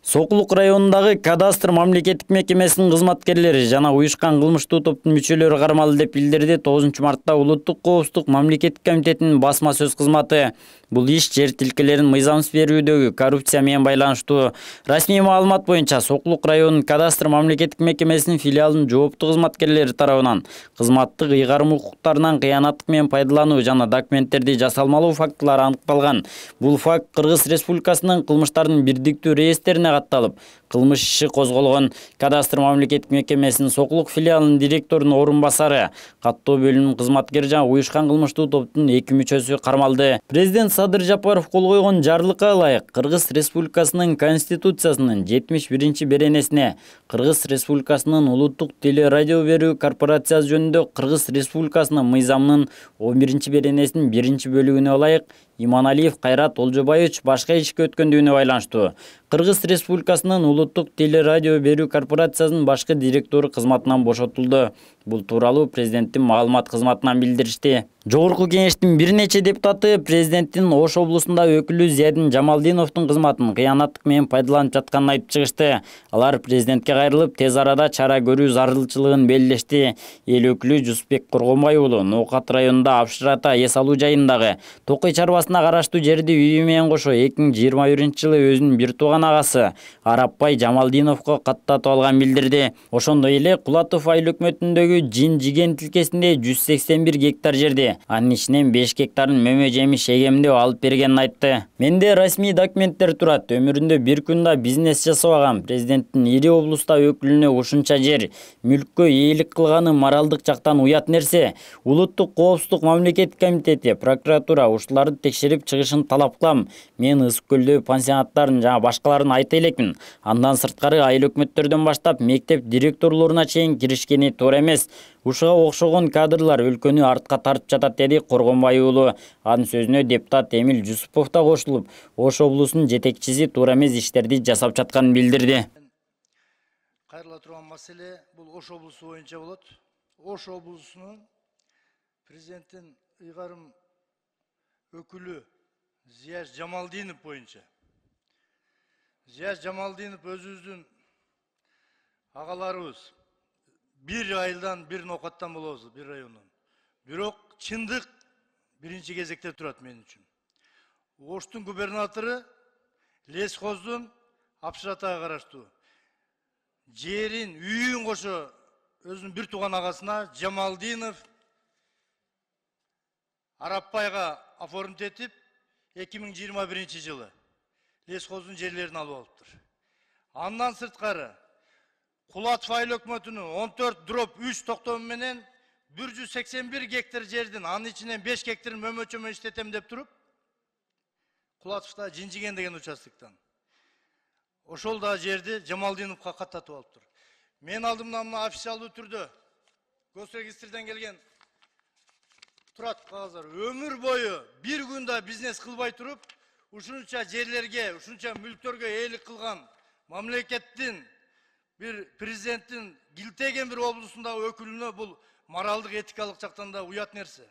Сокулук районундагы кадастр мамлекеттик мекемесинин кызматкерлери жана уюшкан кылмыштуу топтун мүчөлөрү кармалды деп билдирди 9 мартта Улуттук коопсуздук мамлекеттик комитетинин басма сөз кызматы. Бул иш жер тилкелерин мыйзамсыз берүүдөгү коррупция менен байланыштуу. Расмий маалымат боюнча Сокулук районунун кадастр мамлекеттик мекемесинин филиалынын жооптуу кызматкерлери тарабынан кызматтык ыйгарым укуктарынан кыянаттык менен пайдалануу жана документтерди жасалмалоо фактылары аныкталган. Бул факт Кыргыз Республикасынын кылмыштардын бирдиктүү реестрине катталып, кылмыш иши козголгон. Кадастр мамлекеттик мекемесинин Сокулук филиалынын директорунун орун басары, каттоо бөлүмүнүн кызматкери жана уюшкан кылмыштуу топтун 2 мүчөсү кармалды. Президент Садыр Жапаров кол койгон жарлыкка ылайык Кыргыз Республикасынын Конституциясынын 71-беренесине Кыргыз Республикасынын улуттук телерадио берүү корпорациясы жөнүндө Кыргыз Республикасынын мыйзамынын 11-беренесинин 1-бөлүгүнө ылайык Иманалиев Кайрат Олжобаевич башка ишке өткөндүгүнө байланыштуу. Кыргыз Республикасынын улуттук телерадио берүү корпорациясынын башкы директору кызматынан бошотулду. Бул тууралуу президенттин маалымат кызматынан билдиришти. Жогорку кеңештин бир нече депутаты президенттин Ош облусунда өкүлү Зиядин Жамалдиновдун кызматын кыянаттык менен пайдаланып жатканын айтып чыгышты. Алар президентке кайрылып, тез арада чара көрүү зарылчылыгын белгилешти. Эл өкүлү Жусупбек Коргонбай уулу Ноокат районунда Апшырата эс алуу жайындагы Токой чарбасына караштуу жерди үйү менен кошо 2021-жылы өзүнүн бир тууган агасы Арапбай Жамалдиновго каттатып алган билдирди. Ошондой эле Кулатов айыл өкмөтүндөгү Жин-Жиген тилкесинде 181 гектар жерди, анын ичинен 5 гектарын мөмө жемиш эгемдөө алып бергенин айтты. Менде расмий документтер турат. Өмүрүндө бир күн да бизнес жасабаган президенттин ири облуста өкүлүнө ушунча жер, мүлккө ээлик кылганы моралдык жактан уят нерсе. Улуттук коопсуздук мамлекеттик комитети, прокуратура ушуларды текшерип чыгышын талап кылам. Мен Ысык көлдө пансионаттарын жана башкаларын айта элекмин. Андан сырткары айыл өкмөттөрдөн баштап мектеп директорлоруна чейин киришкени туура эмес. Ушуга окшогон кадрлар өлкөнү артка тартып жатат, деди Коргонбай уулу. Анын сөзүнө депутат Эмил Жусупов да кошулуп, Ош облусунун жетекчиси туура эмес иштерди жасап жатканын билдирди. Кайрыла турган маселе бул Ош облусу боюнча болот. Ош облусунун президенттин ыйгарым өкүлү Зияш Жамалдинов боюнча. Зияш Жамалдинов өзүбүздүн агаларыбыз. Bir айылдан, bir Ноокаттан болобуз, bir райондон. Бирок чындык биринчи кезекте турат мен үчүн. Оштун губернатору Лесхоздун Апшыратага караштуу жерин, үйүн кошо өзүнүн бир тууган агасына Жамалдинов Арапбайга оформить этип 2021-жылы Лесхоздун жерлерин алып алыптыр. Андан сырткары Кулатов айыл өкмөтүнүн 14/3 токтому менен 181 гектар жердин, анын ичинен 5 гектарын мөмө-чөмө иштетем деп туруп, Кулатовда Жин-Жиген деген участоктон ошол да жерди Жамалдиновго каттатып алыптыр. Мен алдымда мына официалдуу түрдө госрегистрден келген турат кагаздар. Өмүр бою бир күндө бизнес кылбай туруп, ушунча жерлерге, ушунча мүлктөргө ээлик кылган мамлекеттин bir президенттин килтеген bir облусундагы өкүлүнө бул моралдык этикалык жактан да уят нерсе.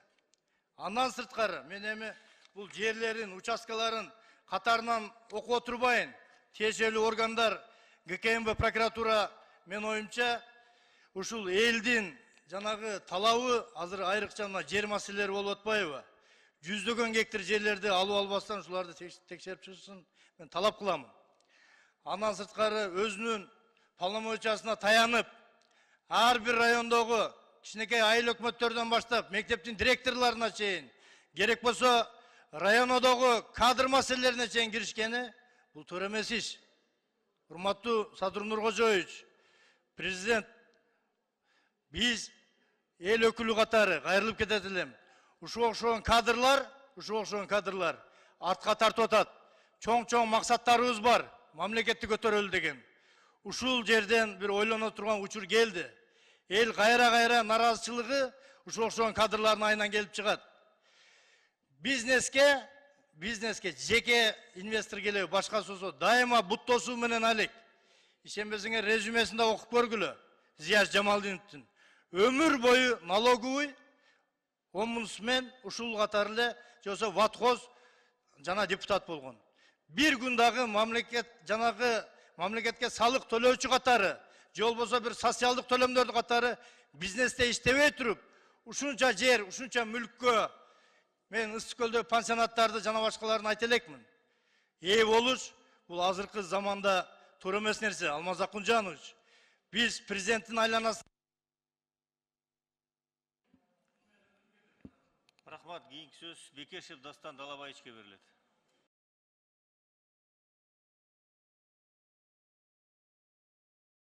Андан сырткары мен эми бул жерлерин, участкаларын катарынан окуп отурбайын. Тиешелүү органдар, ГКМБ, прокуратура мен оюмча ушул элдин жанагы талабы азыр айрыкча мына жер маселелери болуп атпайбы? Жүздөгөн гектар жерлерди алып албастан ушуларды текшерип чыгышын мен талап кыламын. Андан сырткары өзүнүн полномочиясына таянып, ар бир райондогу кичинекей айыл өкмөттөрдөн баштап мектептин директорлоруна чейин, керек болсо районодогу кадр маселелерине чейин киришкени бул туура эмес иш. Урматтуу Садыр Нуркожоевич, президент, биз эл өкүлү катары кайрылып кетет элем. Ушуга окшогон кадрлар артка тартып атат. Чоң максаттарыбыз бар, мамлекетти көтөрөлү деген. Ушул жерден bir ойлоно турган учур келди. Эл кайра наразычылыгы ушул окшогон кадрлардын айынан келип чыгат. Бизнеске жеке инвестор келеби, башкасы болсо дайыма бут тосуу менен алек. Ишенбесиңер резюмесинде окуп көргүлө. Зияш Жамалдиновдун өмүр бою налоговый, омбудсмен, ушул катары эле жосо ватхоз жана депутат болгон. Bir gün dağı mamleket janagı мамлекетке салык төлөөчү катары, же болбосо бир социалдык төлөмдөрдү катары бизнесте иштебей туруп, ушунча жер, ушунча мүлккө мен Ысык көлдө пансионаттарды жана башкаларын айта элекмин. Ээ болуш бул азыркы заманда туура эмес нерсе. Алмаз Акунжанович, биз президенттин айланасында Рахмат, кийинки сөз Бекешев Дастан Далабаевичке берилет.